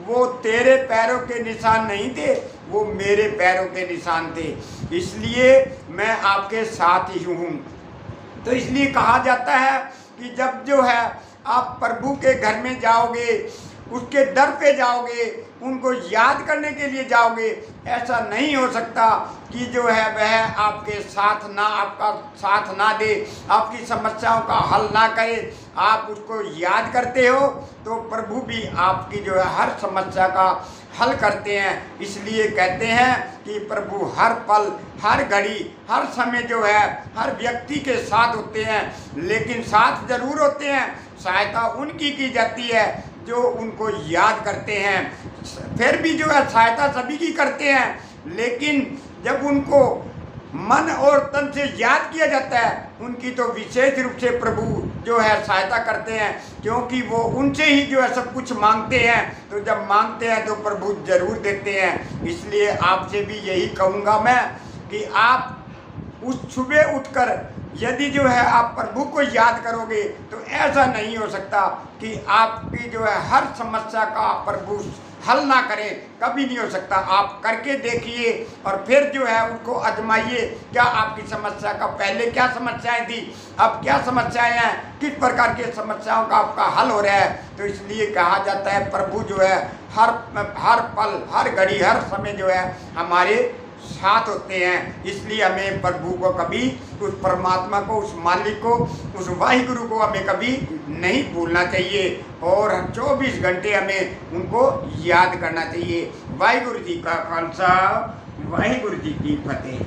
वो तेरे पैरों के निशान नहीं थे, वो मेरे पैरों के निशान थे, इसलिए मैं आपके साथ ही हूँ। तो इसलिए कहा जाता है कि जब जो है आप प्रभु के घर में जाओगे, उसके दर पे जाओगे, उनको याद करने के लिए जाओगे, ऐसा नहीं हो सकता कि जो है वह आपके साथ ना, आपका साथ ना दे, आपकी समस्याओं का हल ना करे। आप उसको याद करते हो तो प्रभु भी आपकी जो है हर समस्या का हल करते हैं। इसलिए कहते हैं कि प्रभु हर पल, हर घड़ी, हर समय जो है हर व्यक्ति के साथ होते हैं, लेकिन साथ जरूर होते हैं। सहायता उनकी की जाती है जो उनको याद करते हैं। फिर भी जो है सहायता सभी की करते हैं, लेकिन जब उनको मन और तन से याद किया जाता है, उनकी तो विशेष रूप से प्रभु जो है सहायता करते हैं, क्योंकि वो उनसे ही जो है सब कुछ मांगते हैं। तो जब मांगते हैं तो प्रभु जरूर देते हैं। इसलिए आपसे भी यही कहूँगा मैं कि आप उस सुबह उठकर यदि जो है आप प्रभु को याद करोगे तो ऐसा नहीं हो सकता कि आपकी जो है हर समस्या का प्रभु हल ना करें, कभी नहीं हो सकता। आप करके देखिए और फिर जो है उनको आजमाइए। क्या आपकी समस्या का पहले क्या समस्याएं थी, अब क्या समस्याएं हैं, किस प्रकार की समस्याओं का आपका हल हो रहा है। तो इसलिए कहा जाता है प्रभु जो है हर पल, हर घड़ी, हर समय जो है हमारे साथ होते हैं। इसलिए हमें प्रभु को कभी, उस परमात्मा को, उस मालिक को, उस वाहिगुरु को हमें कभी नहीं भूलना चाहिए और 24 घंटे हमें उनको याद करना चाहिए। वाहिगुरु जी का खालसा, वाहिगुरु जी की फतेह।